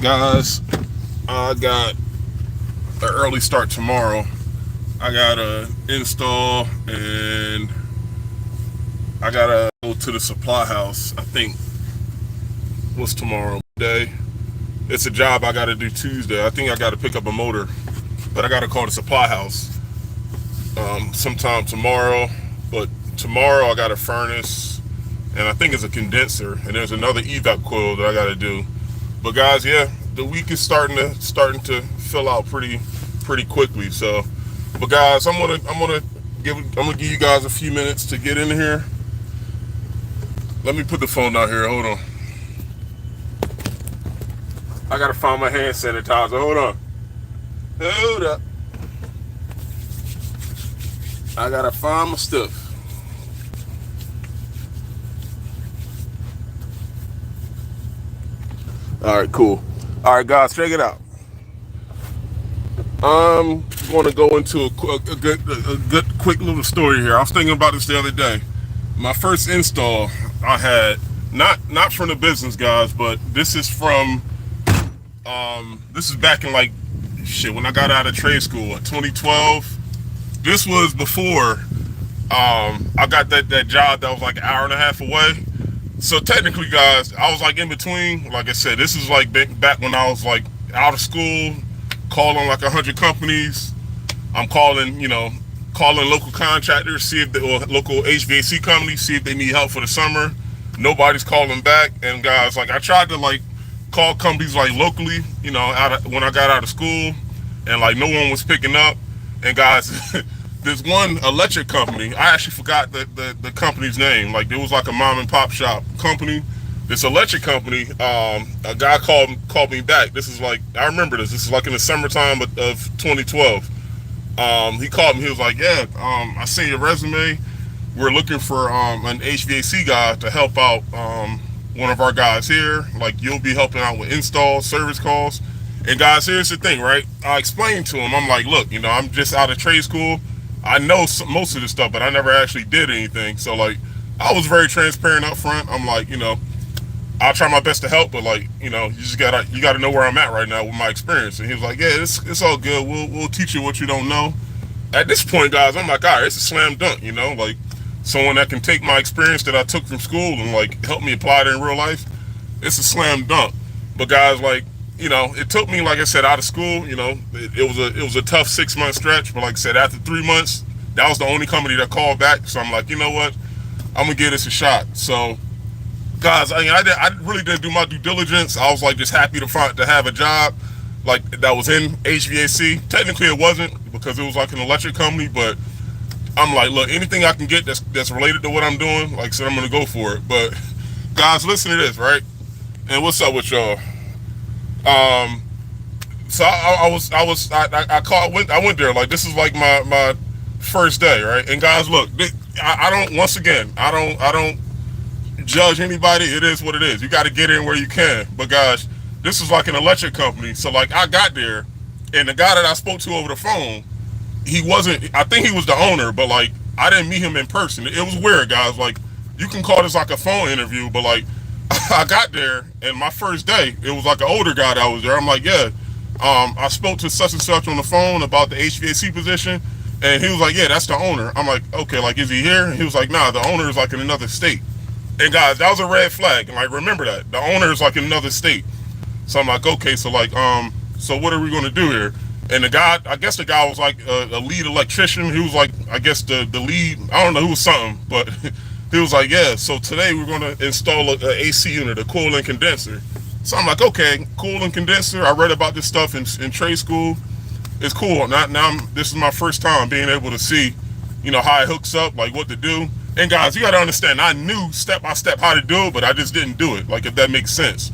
Guys, I got an early start tomorrow. I got a install and I gotta go to the supply house. I think what's tomorrow day. It's a job I gotta do Tuesday. I think I gotta pick up a motor, but I gotta call the supply house sometime tomorrow. But tomorrow I got a furnace and I think it's a condenser and there's another evap coil that I gotta do. But guys, yeah, the week is starting to fill out pretty quickly. So, but guys, I'm gonna give you guys a few minutes to get in here. Let me put the phone out here. Hold on. I gotta find my hand sanitizer. Hold on. Hold up. I gotta find my stuff. All right, cool. All right, guys, check it out. I'm going to go into a good quick little story here. I was thinking about this the other day. My first install I had, not from the business guys, but this is from this is back in like when I got out of trade school in 2012. This was before I got that job that was like an hour and a half away. So technically, guys, I was like in between. Like I said, this is like back when I was like out of school, calling like 100 companies. I'm calling local contractors, see if or local HVAC companies, see if they need help for the summer. Nobody's calling back. And guys, like I tried to like call companies like locally, when I got out of school, and like no one was picking up. And guys, there's one electric company. I actually forgot the company's name. Like it was like a mom and pop shop company. This electric company, a guy called me back. This is like, I remember this. This is like in the summertime of 2012. He called me. He was like, "Yeah, I seen your resume. We're looking for an HVAC guy to help out one of our guys here. Like you'll be helping out with install, service calls." And guys, here's the thing, right? I explained to him. I'm like, "Look, I'm just out of trade school. I know most of this stuff, but I never actually did anything. So like, I was very transparent up front. I'm like, I'll try my best to help, but like, you just gotta know where I'm at right now with my experience." And he was like, "Yeah, it's all good. We'll teach you what you don't know." At this point, guys, I'm like, all right, it's a slam dunk, like someone that can take my experience that I took from school and like help me apply it in real life. It's a slam dunk. But guys, like, it took me, like I said, out of school. It was a tough 6 month stretch. But like I said, after 3 months, that was the only company that called back. So I'm like, you know what? I'm gonna give this a shot. So, guys, I really didn't do my due diligence. I was like just happy to have a job like that was in HVAC. Technically, it wasn't because it was like an electric company. But I'm like, look, anything I can get that's related to what I'm doing, like I said, I'm gonna go for it. But guys, listen to this, right? And what's up with y'all? So I went there. Like this is like my first day, right? And guys, look, I don't judge anybody. It is what it is. You got to get in where you can. But guys, this is like an electric company. So like I got there, and the guy that I spoke to over the phone, he wasn't. I think he was the owner, but like I didn't meet him in person. It was weird, guys. Like you can call this like a phone interview, but like I got there, and my first day, it was like an older guy that was there. I'm like, yeah, I spoke to such and such on the phone about the HVAC position, and he was like, yeah, that's the owner. I'm like, okay, like, is he here? And he was like, nah, the owner is like in another state. And guys, that was a red flag. And like, remember that the owner is like in another state. So I'm like, okay, so like, so what are we gonna do here? And I guess the guy was like a lead electrician. He was like, I guess the lead. I don't know who was something, but. He was like, yeah, so today we're going to install a AC unit, a cooling condenser. So I'm like, okay, cooling condenser. I read about this stuff in trade school. It's cool. This is my first time being able to see, how it hooks up, like what to do. And guys, you got to understand, I knew step by step how to do it, but I just didn't do it, like if that makes sense.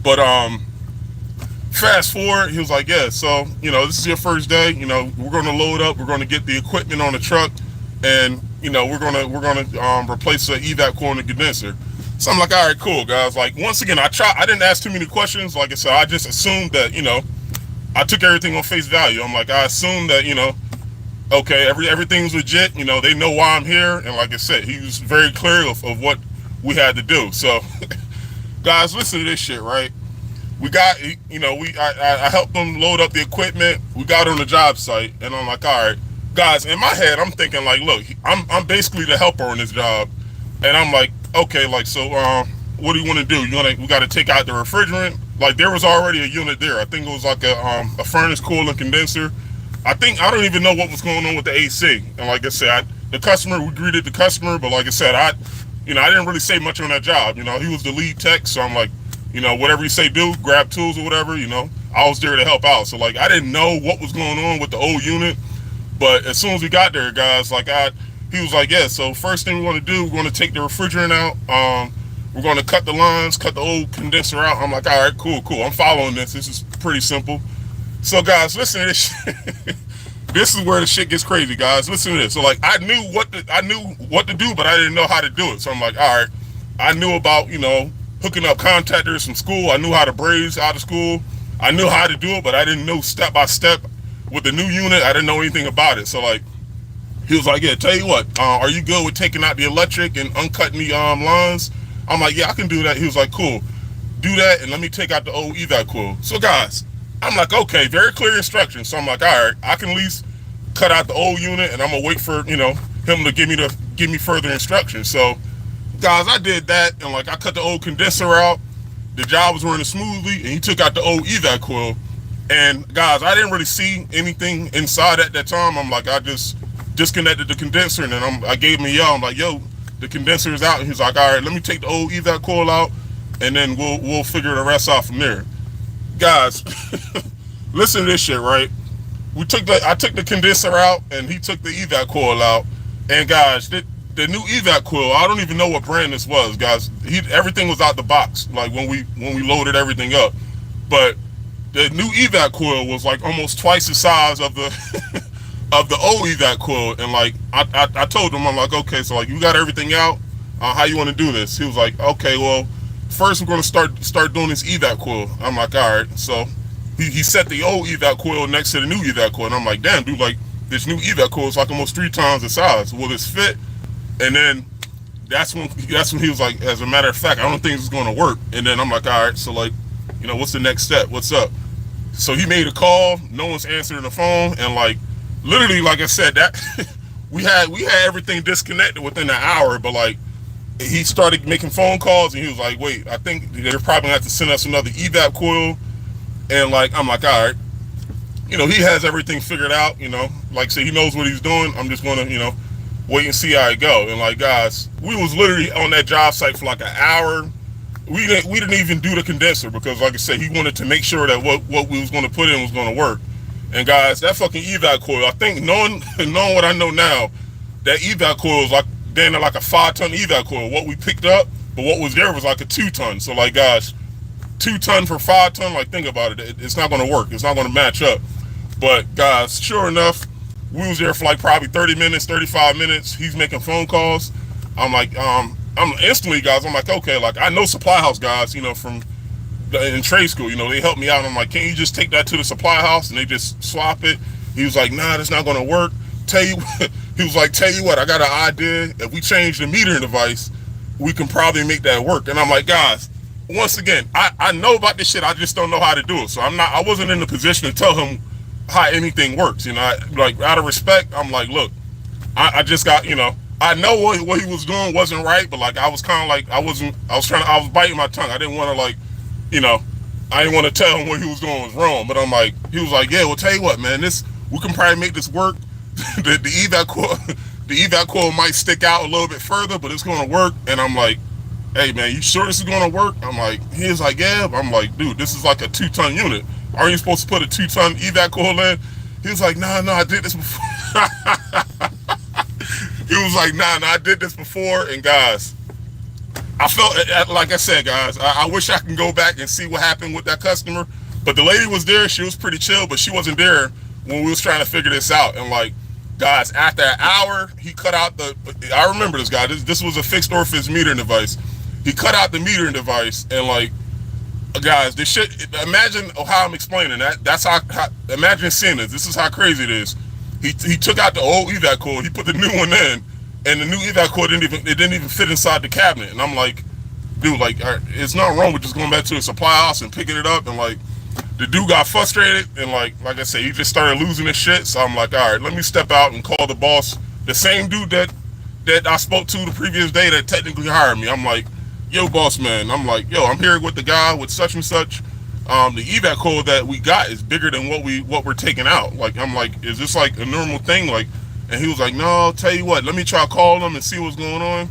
But fast forward, he was like, yeah, so, this is your first day. We're going to load up. We're going to get the equipment on the truck. And we're gonna replace the evac coil and the condenser. So I'm like, all right, cool, guys. Like once again, I didn't ask too many questions. Like I said, I just assumed that I took everything on face value. I'm like, I assumed that okay, everything's legit. They know why I'm here. And like I said, he was very clear of what we had to do. So, guys, listen to this shit, right? we got, I helped them load up the equipment. We got on the job site, and I'm like, all right, guys. In my head, I'm thinking like, look, I'm basically the helper on this job, and I'm like, okay, like, so what do you want to do? We got to take out the refrigerant. Like, there was already a unit there. I think it was like a furnace, coolant, condenser. I don't even know what was going on with the AC. And like I said, we greeted the customer, but like I said, I didn't really say much on that job. He was the lead tech, so I'm like, whatever you say, do, grab tools or whatever, I was there to help out. So like, I didn't know what was going on with the old unit, but as soon as we got there, guys, like he was like, yeah, so first thing we want to do, we're going to take the refrigerant out. We're going to cut the lines, cut the old condenser out. I'm like, all right, cool. I'm following this. This is pretty simple. So guys, listen to this shit. This is where the shit gets crazy, guys. Listen to this. So like, I knew what to do, but I didn't know how to do it. So I'm like, all right, I knew about, hooking up contactors from school. I knew how to braze out of school. I knew how to do it, but I didn't know step by step with the new unit. I didn't know anything about it. So like, he was like, yeah, tell you what, are you good with taking out the electric and uncutting the lines? I'm like, yeah, I can do that. He was like, cool, do that, and let me take out the old evac coil. So guys, I'm like, okay, very clear instructions. So I'm like, all right, I can at least cut out the old unit, and I'm gonna wait for him to give me further instructions. So guys, I did that, and like, I cut the old condenser out. The job was running smoothly, and he took out the old evac coil. And guys, I didn't really see anything inside at that time. I'm like, I just disconnected the condenser, and then I gave him a yell. I'm like, yo, the condenser is out. And he's like, all right, let me take the old evac coil out, and then we'll figure the rest out from there. Guys, listen to this shit, right? I took the condenser out, and he took the evac coil out. And guys, the new evac coil, I don't even know what brand this was, guys. Everything was out the box, like when we loaded everything up. But the new evac coil was like almost twice the size of the of the old evac coil. And like, I told him, I'm like, okay, so like, you got everything out, how you want to do this? He was like, okay, well, first we're going to start doing this evac coil. I'm like, all right. So he set the old evac coil next to the new evac coil, and I'm like, damn, dude, like, this new evac coil is like almost 3 times the size. Will this fit? And then that's when he was like, as a matter of fact, I don't think this is going to work. And then I'm like, all right, so like, what's the next step? What's up? So he made a call. No one's answering the phone, and like, literally, like I said, that we had everything disconnected within an hour. But like, he started making phone calls, and he was like, wait, I think they're probably gonna have to send us another evac coil. And like, I'm like, all right, he has everything figured out. Like I said, he knows what he's doing. I'm just gonna wait and see how it go. And like, guys, we was literally on that job site for like an hour. We didn't even do the condenser, because like I said, he wanted to make sure that what we was going to put in was going to work. And guys, that fucking evac coil, I think, knowing what I know now, that evac coil is like damn near like a 5-ton evac coil. What we picked up, but what was there was like a 2-ton. So like, guys, 2-ton for 5-ton, like, think about it. It's not going to work. It's not going to match up. But guys, sure enough, we was there for like probably 30 minutes, 35 minutes. He's making phone calls. I'm like, I'm instantly, guys, I'm like, okay, like, I know supply house guys, from in trade school, they helped me out. I'm like, can you just take that to the supply house and they just swap it? He was like, nah, that's not going to work. He was like, tell you what, I got an idea. If we change the metering device, we can probably make that work. And I'm like, guys, once again, I know about this shit. I just don't know how to do it. So I wasn't in the position to tell him how anything works. Like, out of respect, I'm like, look, I just got, I know what he was doing wasn't right, but like, I was kind of like, I was biting my tongue. I didn't want to, like, I didn't want to tell him what he was doing was wrong. But I'm like, he was like, yeah, well, tell you what, man, we can probably make this work. the evac coil might stick out a little bit further, but it's going to work. And I'm like, hey man, you sure this is going to work? I'm like, he was like, yeah. I'm like, dude, this is like a 2-ton unit. Aren't you supposed to put a 2-ton evac coil in? He was like, no, I did this before. He was like, nah, I did this before. And guys, I felt, like I said, guys, I wish I can go back and see what happened with that customer. But the lady was there. She was pretty chill, but she wasn't there when we was trying to figure this out. And like, guys, after an hour, he cut out I remember this guy. This was a fixed orifice metering device. He cut out the metering device, and like, guys, this shit, imagine how I'm explaining that. That's how imagine seeing this. This is how crazy it is. He took out the old evac coil, he put the new one in, and the new evac coil didn't even fit inside the cabinet. And I'm like, dude, like, it's not wrong with just going back to the supply house and picking it up. And like, the dude got frustrated, and like I said, he just started losing his shit. So I'm like, all right, let me step out and call the boss, the same dude that I spoke to the previous day that technically hired me. I'm like, yo, boss man, I'm like, yo, I'm here with the guy with such and such. The evac code that we got is bigger than what we're taking out. Like, I'm like, is this like a normal thing? Like, and he was like, no, I'll tell you what, let me try calling him and see what's going on.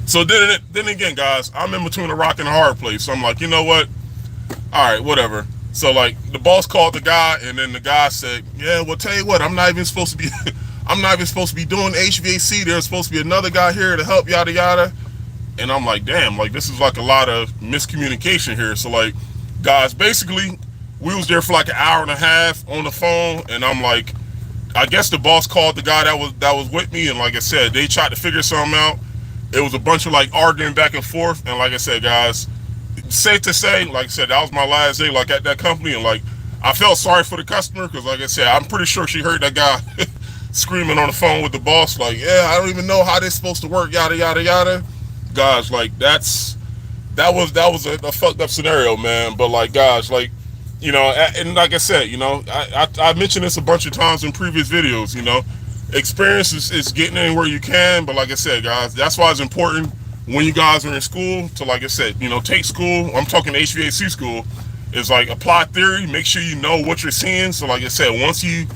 So then again, guys, I'm in between a rock and a hard place. So I'm like, you know what? All right, whatever. So like, the boss called the guy, and then the guy said, yeah, well, tell you what, I'm not even supposed to be doing HVAC. There's supposed to be another guy here to help, yada yada. And I'm like, damn, like, this is like a lot of miscommunication here. So like, guys, basically, we was there for like an hour and a half on the phone, and I'm like, I guess the boss called the guy that was with me, and like I said, they tried to figure something out. It was a bunch of like arguing back and forth, and like I said, guys, safe to say, like I said, that was my last day like at that company, and like, I felt sorry for the customer, because like I said, I'm pretty sure she heard that guy screaming on the phone with the boss, like, yeah, I don't even know how this is supposed to work, yada yada yada. Guys, like, that was a fucked up scenario, man. But like, guys, like, you know, and like I said, you know, I mentioned this a bunch of times in previous videos, you know, experience is getting anywhere you can. But like I said, guys, that's why it's important when you guys are in school to, like I said, you know, take school. I'm talking HVAC school, is like, apply theory, make sure you know what you're seeing. So like I said, once you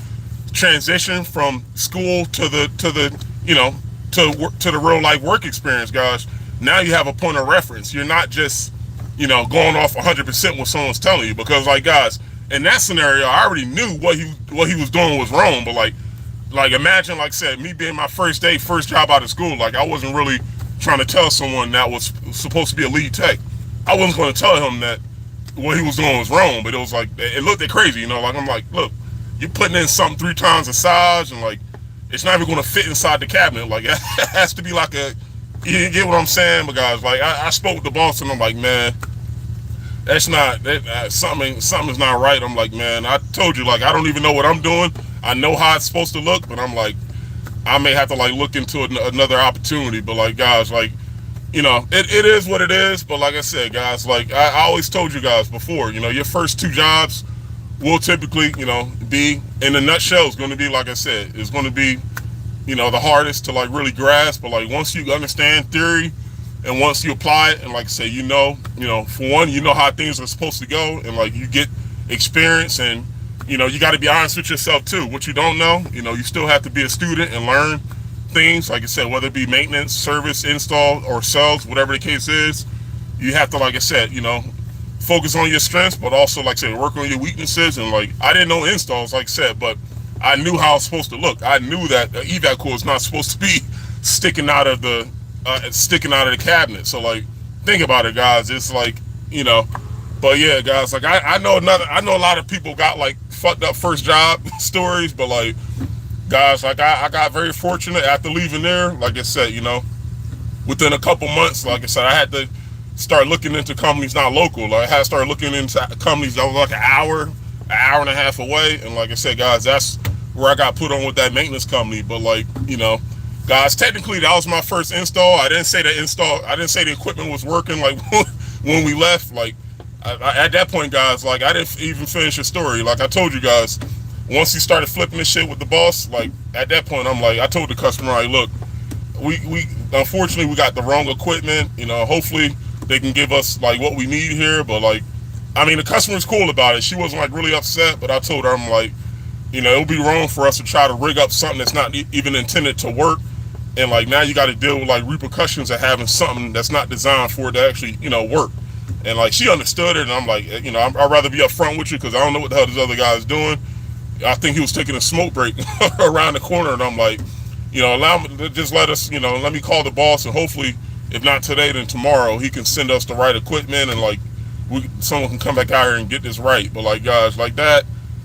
transition from school to the you know, to the real life work experience, guys, now you have a point of reference. You're not just, you know, going off 100% what someone's telling you. Because like, guys, in that scenario, I already knew what he was doing was wrong. But like imagine, like I said, me being my first job out of school, like, I wasn't really trying to tell someone that was supposed to be a lead tech. I wasn't going to tell him that what he was doing was wrong. But it was like, it looked crazy, you know. Like, I'm like, look, you're putting in something 3 times the size, and like, it's not even going to fit inside the cabinet. Like, it has to be like a, you get what I'm saying? But guys, like, I spoke with the boss, and I'm like, man, that's not, something's not right. I'm like, man, I told you, like, I don't even know what I'm doing. I know how it's supposed to look, but I'm like, I may have to like look into another opportunity. But like, guys, like, you know, it is what it is. But like I said, guys, like, I always told you guys before, you know, your first 2 jobs will typically, you know, be, in a nutshell, it's going to be, like I said, it's going to be, you know, the hardest to like really grasp. But like, once you understand theory and once you apply it, and like I say, you know, for one, you know how things are supposed to go, and like, you get experience, and you know, you got to be honest with yourself too. What you don't know, you know, you still have to be a student and learn things. Like I said, whether it be maintenance, service, install, or sales, whatever the case is, you have to, like I said, you know, focus on your strengths, but also, like I said, work on your weaknesses. And like, I didn't know installs, like I said, but I knew how it's supposed to look. I knew that the evac cord is not supposed to be sticking out of the cabinet. So like, think about it, guys. It's like, you know, but yeah, guys, like, I know a lot of people got like fucked up first job stories, but like, guys, like, I got very fortunate after leaving there. Like I said, you know, within a couple months, like I said, I had to start looking into companies not local. Like, I had to start looking into companies that was like an hour and a half away. And like I said, guys, that's where I got put on with that maintenance company. But like, you know, guys, technically that was my first install. I didn't say the equipment was working like when we left. Like, at that point, guys, like, I didn't even finish the story. Like I told you guys, once he started flipping this shit with the boss, like, at that point, I'm like, I told the customer, like, look, we unfortunately, we got the wrong equipment. You know, hopefully they can give us like what we need here. But like, I mean, the customer's cool about it. She wasn't like really upset, but I told her, I'm like, you know, it would be wrong for us to try to rig up something that's not even intended to work. And like, now you got to deal with like repercussions of having something that's not designed for it to actually, you know, work. And like, she understood it, and I'm like, you know, I'd rather be upfront with you, because I don't know what the hell this other guy is doing. I think he was taking a smoke break around the corner, and I'm like, you know, just let us, you know, let me call the boss, and hopefully, if not today, then tomorrow, he can send us the right equipment, and like, someone can come back out here and get this right. But like, guys, like that,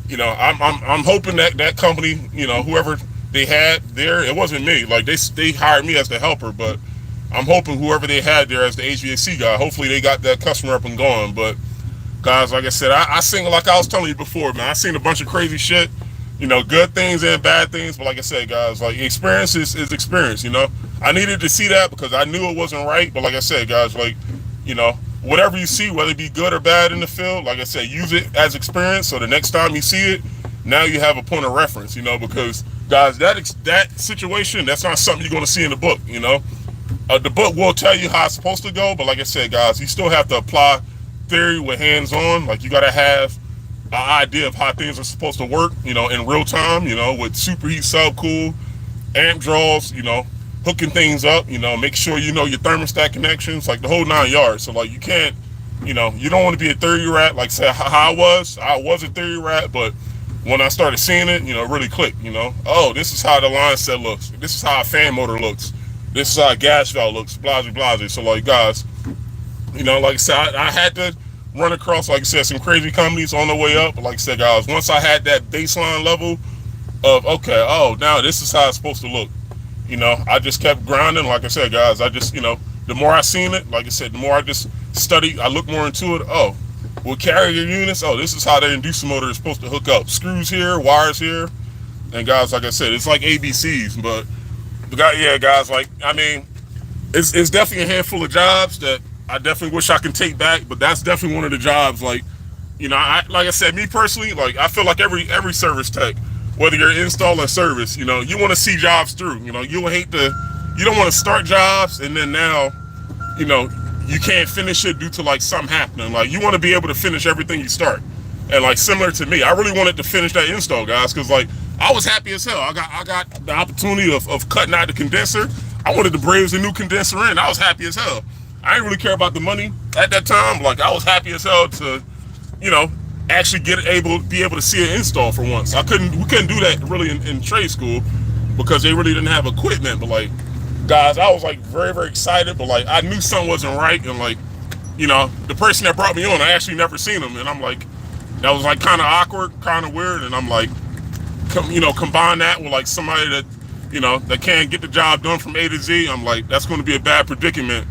you know, I'm hoping that company, you know, whoever they had there, it wasn't me. Like, they hired me as the helper, but I'm hoping whoever they had there as the HVAC guy, hopefully they got that customer up and going. But guys, like I said, I seen, like I was telling you before, man, I seen a bunch of crazy shit, you know, good things and bad things. But like I said, guys, like, experience is experience, you know. I needed to see that because I knew it wasn't right. But like I said, guys, like, whatever you see, whether it be good or bad in the field, like I said, use it as experience. So the next time you see it, now you have a point of reference, because guys, that situation, that's not something you're going to see in the book. The book will tell you how it's supposed to go, but like I said, guys, you still have to apply theory with hands-on. Like, you got to have an idea of how things are supposed to work, in real time, with superheat, subcool, amp draws, hooking things up, make sure you know your thermostat connections, like the whole 9 yards. So like, you can't, you don't want to be a theory rat. Like, say how I was a theory rat, but when I started seeing it, it really clicked, oh, this is how the line set looks. This is how a fan motor looks. This is how a gas valve looks, blase, blase. So like, guys, like I said, I had to run across, like I said, some crazy companies on the way up. But like I said, guys, once I had that baseline level of, okay, oh, now this is how it's supposed to look. I just kept grinding. Like I said, guys, I just, the more I seen it, like I said, the more I just studied, I looked more into it. Oh, with carrier units, oh, this is how their inducer motor is supposed to hook up. Screws here, wires here. And guys, like I said, it's like ABCs, but yeah, guys, like, I mean, it's definitely a handful of jobs that I definitely wish I could take back, but that's definitely one of the jobs, like, like I said, me personally, like, I feel like every service tech, whether you're install or service, you want to see jobs through. You don't want to start jobs and then now, you can't finish it due to like something happening. Like, you want to be able to finish everything you start. And like, similar to me, I really wanted to finish that install, guys, because like, I was happy as hell. I got the opportunity of cutting out the condenser. I wanted to braze a new condenser in. I was happy as hell. I didn't really care about the money at that time. Like, I was happy as hell to, actually be able to see an install for once. We couldn't do that really in trade school because they really didn't have equipment. But like, guys, I was like very, very excited, but like, I knew something wasn't right. And like, the person that brought me on, I actually never seen him. And I'm like, that was like kind of awkward, kind of weird. And I'm like, combine that with like somebody that, that can't get the job done from A to Z. I'm like, that's going to be a bad predicament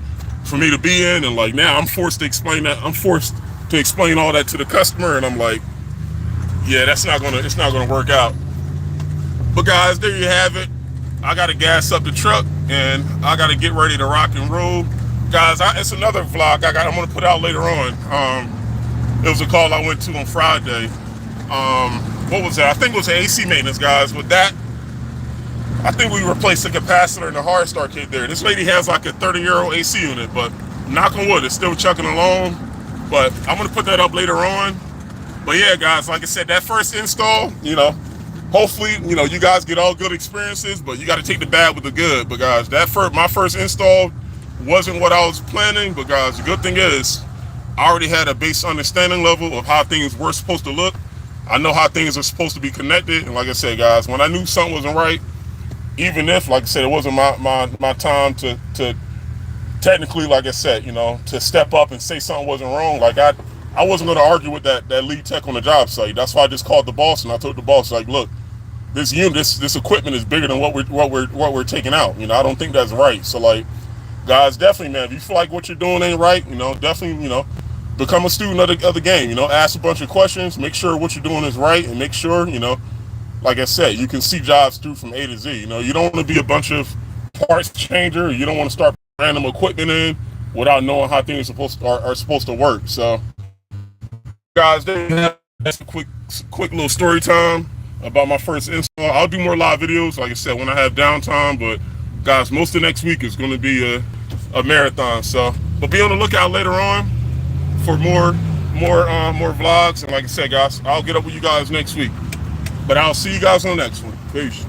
for me to be in. And like, now I'm forced to explain that. I'm forced to explain all that to the customer. And I'm like, yeah, it's not gonna work out. But guys, there you have it. I got to gas up the truck and I got to get ready to rock and roll. Guys, it's another vlog I'm going to put out later on. It was a call I went to on Friday. What was that? I think it was AC maintenance, guys. With that, I think we replaced the capacitor in the hard start kit there. This lady has like a 30-year-old AC unit, but knock on wood, it's still chugging along. But I'm going to put that up later on. But yeah, guys, like I said, that first install, hopefully, you guys get all good experiences, but you got to take the bad with the good. But guys, my first install wasn't what I was planning. But guys, the good thing is I already had a base understanding level of how things were supposed to look. I know how things are supposed to be connected. And like I said, guys, when I knew something wasn't right, even if, like I said, it wasn't my time to technically, like I said, to step up and say something wasn't wrong, like I wasn't going to argue with that lead tech on the job site. That's why I just called the boss and I told the boss, like, look, this equipment is bigger than what we're taking out. I don't think that's right. So like, guys, definitely, man, if you feel like what you're doing ain't right, definitely, become a student of the game. Ask a bunch of questions, make sure what you're doing is right, and make sure, like I said, you can see jobs through from A to Z. You don't want to be a bunch of parts changer. You don't want to start random equipment in without knowing how things are supposed to work. So, guys, that's a quick little story time about my first install. I'll do more live videos, like I said, when I have downtime. But guys, most of next week is going to be a marathon. So, but be on the lookout later on for more vlogs. And like I said, guys, I'll get up with you guys next week. But I'll see you guys on the next one. Peace.